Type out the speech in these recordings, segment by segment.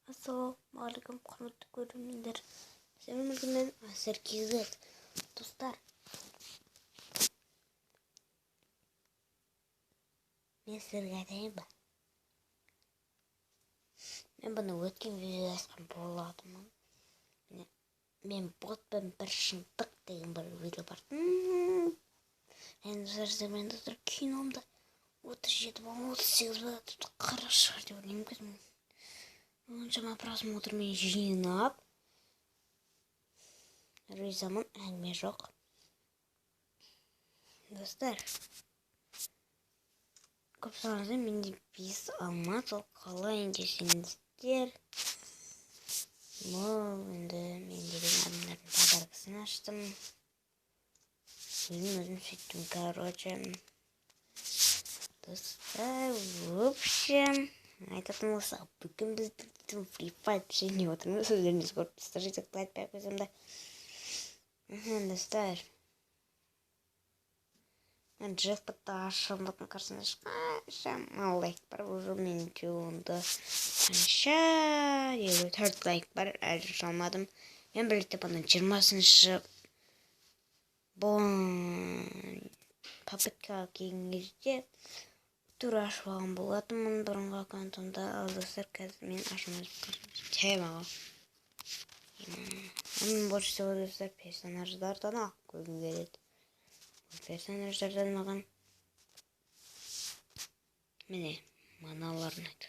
Ассалаумағалейкум, құрметті көрермендер. Сәлем күннен әсер кезет. Достар, мен сіздерге айтайын ба? Мен бұны өткен видеода айтқан болатынмын. Мен ботпен бір шындық деген бір видео бар. Мен достар киномда 37 ба 38 ба тіпті қара шығар деп ойлаймын. Оншама просмотрмен жинап ризамын, әңгіме жоқ. Достар, көп сұрағанда менде 5 алмат, ол қалай десеңіздер. Бұл енді мен деген адамдардың подаркасын аштым. Өзім сөйттім, короче. Достар, в общем, айтатын болса, бүгін біздің Free Fire пішіне отырмыз. Өздеріңіз көріп тұрсыздар, жетекті айтпай қойсам да. Достар, мен джекпотты ашып бұтын қарсында шыққан мал лайк бар. Уже мен туынды қанша елу 4 лайк бар, әлі жалмадым. Мен білікті бұны 20-шы бұл попытка келген кезде тура ашып алған болатынмын бұрынғы аккаунтымда. Ал достар, қазір мен ашымыз темаға. Мен больше всего достар персонаждардан ақ көргім келеді. Персонаждардан маған міне мыналарын айтты.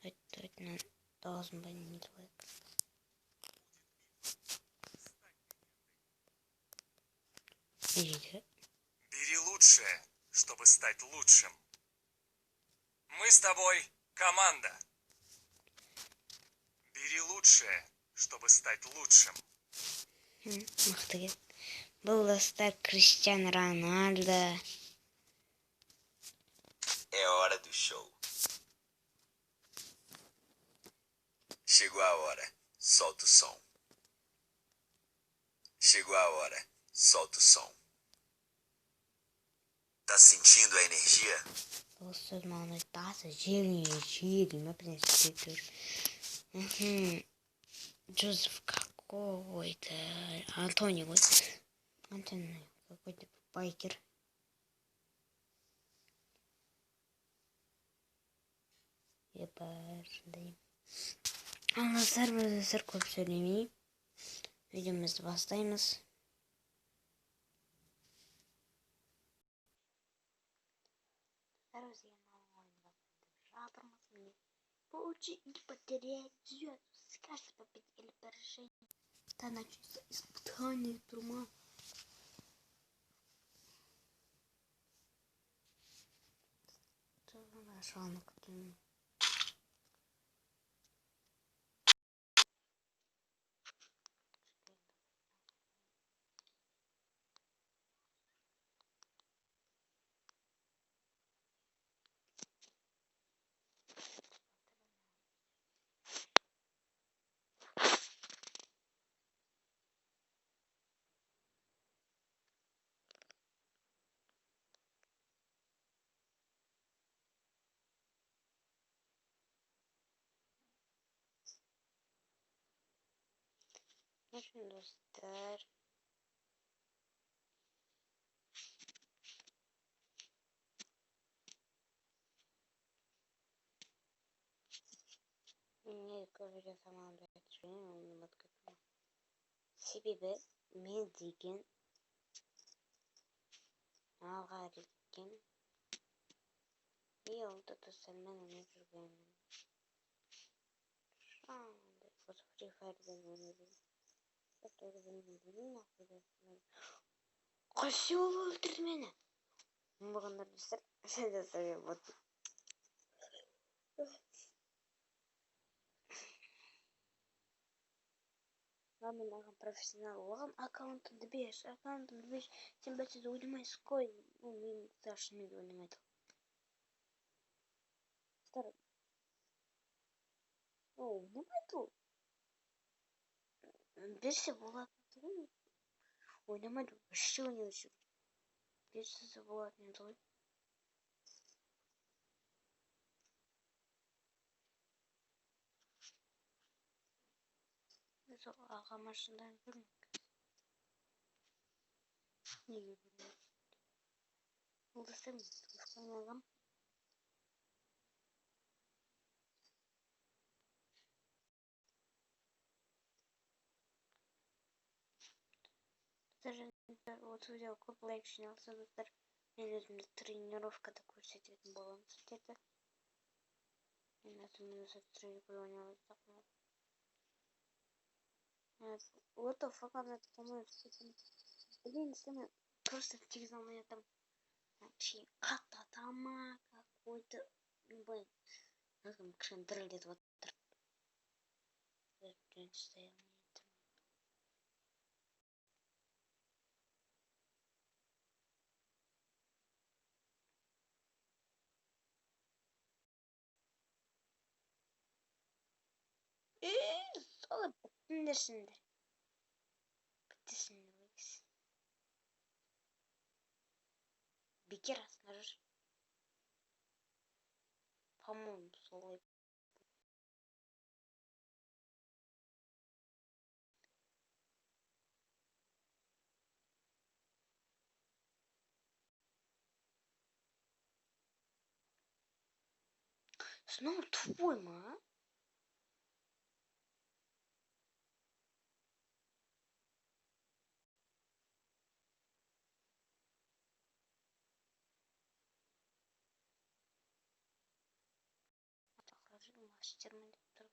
Айтты, должен быть не лайк. Бери лучшее, чтобы стать лучшим. Мы с тобой команда. Бери лучшее, чтобы стать лучшим. Мықты. Бұл достар Криштиану Рональдо. É hora do show. Chegou a hora, solta o som. Chegou a hora, solta o som. Tá sentindo a energia? Бұл сөз маған айтасы желі ма принципе. Джозеф какой-то, Антонио какой-то байкер. Ебашындай. Достар, көп сөйлемей видеомызды бастаймыз. Получи или потерять звезд. Скажешь победить или поражение. Да, начнется испытание трума. Нашел на каким. Достар. Мен көбірек заманды айтып себебі мен деген алға кеткен и олды достармен ойнап жүргенмін. Осы Free Fire'ден ойнадым. Қайсы ол өлтірді мені? Болғандар достар, жасап болды. Мен аған профессионал оған аккаунтымды беш. Сен бәтсіз ойнамайсың қой. Мен шынымен ойнамайды. Достар, ойнамайды ол. Берсе болатын ғой. Ойнамайды, вообще ойнамайды. Берсе болатын еді ғой. Сол аға машинадан көрмек. Неге көрмек? Ол да сен туысқан ағам. Вот видео көп лайк жиналса достар, мен өзімді тренировкада көрсететін боламын сіздерді. Мен өзімді осы тренировкада ойнап what the fuck, она по-моему блин, я просто фиг знал меня там вообще кататама какой-то, блин, там кшендрелит вот стоял. Сол бітіңдерсіңдер. Бітесіңдер. Бекер астына жүр. По-моему, солай. Снова тупой, ма? Мастермен деп тұр.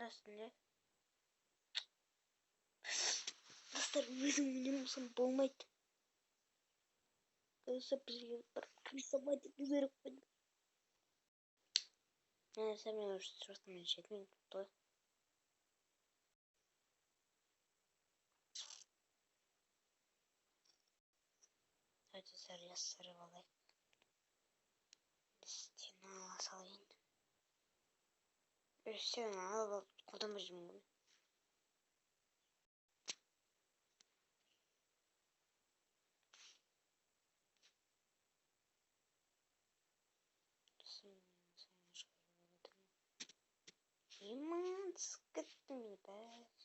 Астында. Достар, өзім ойнамасам болмайды. Осы бізге бір рисовать ету керек қой. Мен уже срочно жетмеймін той. Давайте сырып алайық. Стена ала салайын. Стена алып қолданбай жүрмін ғой. Иман скотты меня бәс.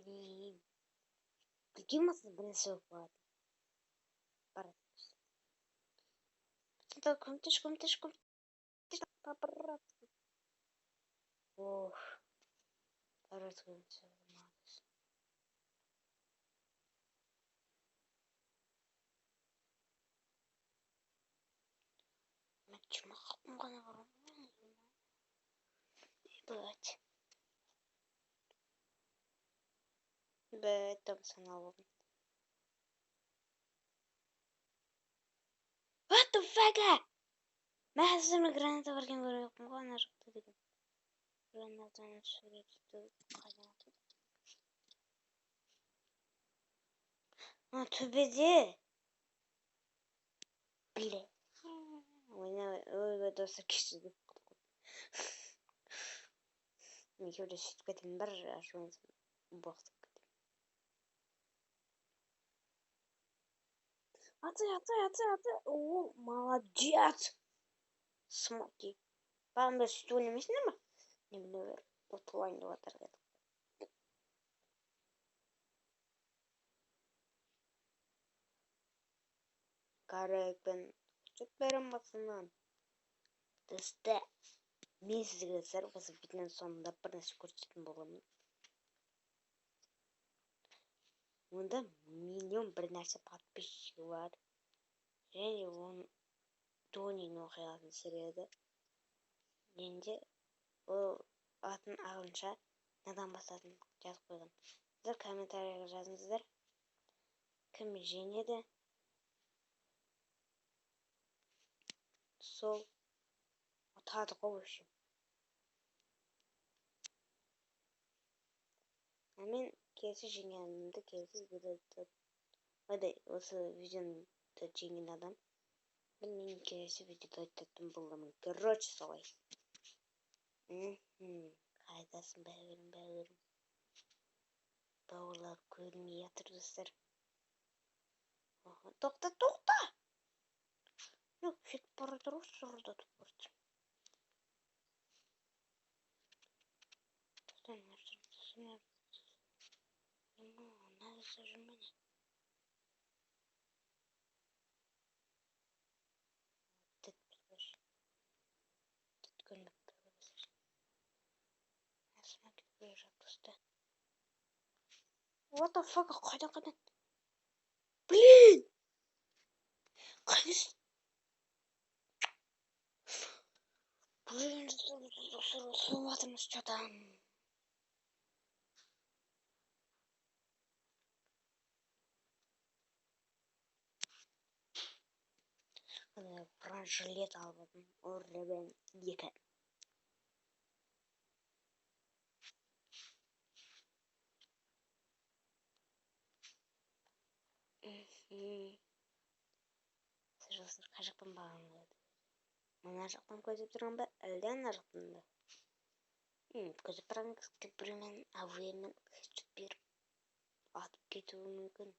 Блин. Какие у нас бірінші өкпады? Барады. Көмтеш. Папарат. Ох. Барады көмтеш. Мен чумақпын ғана бармын. Блять. Там саналым. What the fuck? Мен әзірме граната барген көрмеппін ғой, ана жақта деген. Гранатаны суретті қайдан. Төбеде. Бле. Ой, досы кешірді. Мен кейбірде сөйтіп кетемін, бір ашуыңызды боқтып кетемін. Аты. О, молодец. Смоки. Баған бір сөйтіп ойнамайсыңдар ма? Немен өвер. Отылайын деп атыр деді. Қарайықпен жүк бәрін басынан. Досты. Мен сізге сәрбасы бітінен соңында бір нәрсе көрсететін боламын. Онда миллион бір нәрсе подписчигі бар. Және оның Тонин оқиғасын түсіреді. Енді ол атын ағылшынша надан басатын жазып қойған. Сіздер комментарийға жазыңыздар. Кім жеңеді? Сол ұтады ғой үшін. Мен келесі жеңгенімді келесі видеода осы видеоны жеңген адам мен келесі видеода айтатын боламын. Короче, солай. Қайдасың бауырым. Бауырлар көрінмей жатыр достар. Тоқта. Yok, кетіп бара жатыр ғой, сырылдатып бара жатыр. Нәрсе жүрмене. What the fuck? Қайдан? Блин! Блин, жатырмыз что-то. Бронежилет алып орребен 2. Сіз қай жақтан бағынады? Мына жақтан көзіп тұрған ба, әлде ана жақтан ба? Көзіп тұрған біреумен әуемен хедшот беріп атып кетуі мүмкін.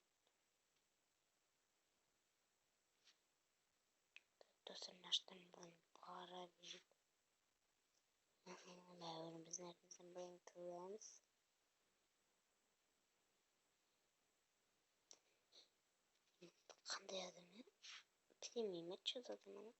Достар, мына жақтан былай қарап жүріп. Бәріміздің әрімізден былай тұрамыз. Қандай адам еді? Білмеймін, что за адам еді?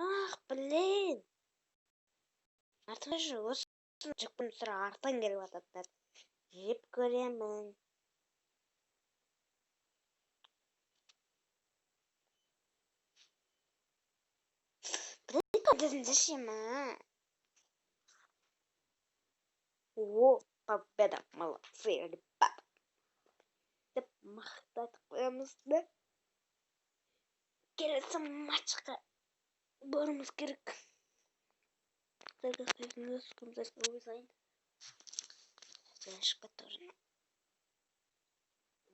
Ах, блин! Артыңа жүр, осы жықпын сұра артын келіп ататтар. Жеп көремін. Блин, зачем, а? О, победа, молодцы, ребята. Деп мақтатып қоямыз да. Келесі матчқа барымыз керек. Флешка тоже.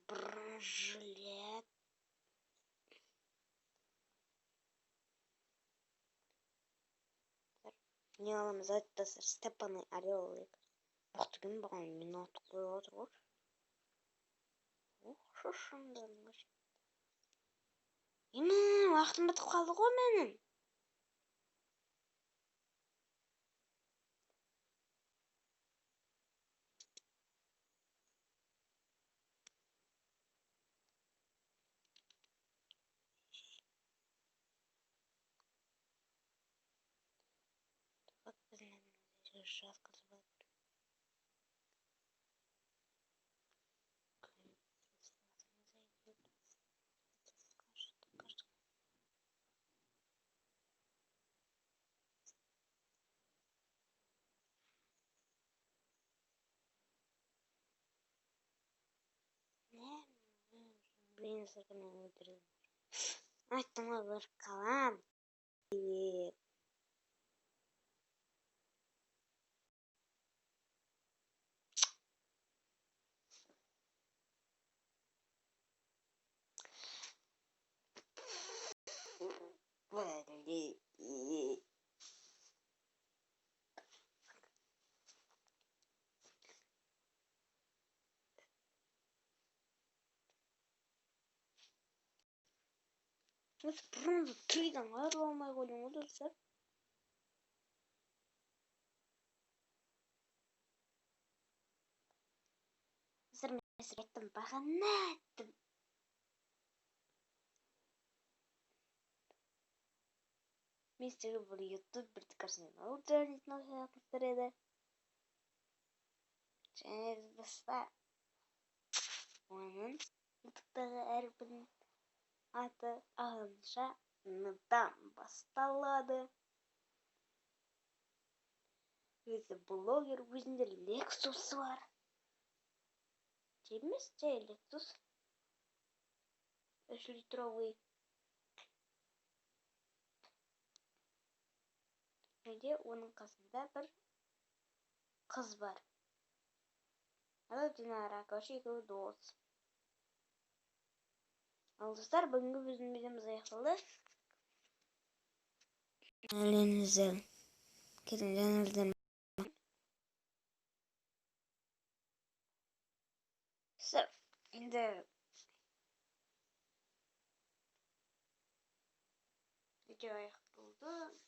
Бронежилет. Не аламыз, это Степаны Орел. Бақтыгін баған минут қойып отыр ғой. Шошаңдарыңыз. Уақытым бітіп қалды ғой менің. Блин, сырғаны өлтірдім. Айттым ғой, бір қалам. Осы бұрынғы трейден айырыла алмай қойдың ғой достар. Достар, мен сізге айттым, бағана айттым. Мен сізге бір YouTube бір тікірсінен аудиоритін оқиғатыстыр еді. Және достар, оның YouTube'дағы әрбірін аты ағылшынша Н-дан басталады. Өзі блогер, өзінде Lexus бар. Емес, жай Lexus. 3 литровый. kafede onun kasında bir kız var. Adı Dinar arkadaşı ikili dost. Dostlar bugünkü bizim videomuz ayaklı. Elinize kendinizden sırf şimdi video ayaklandı.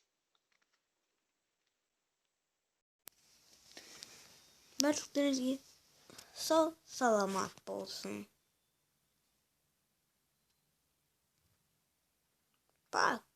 Başlıklarınız gibi sağ salamat olsun. Bak.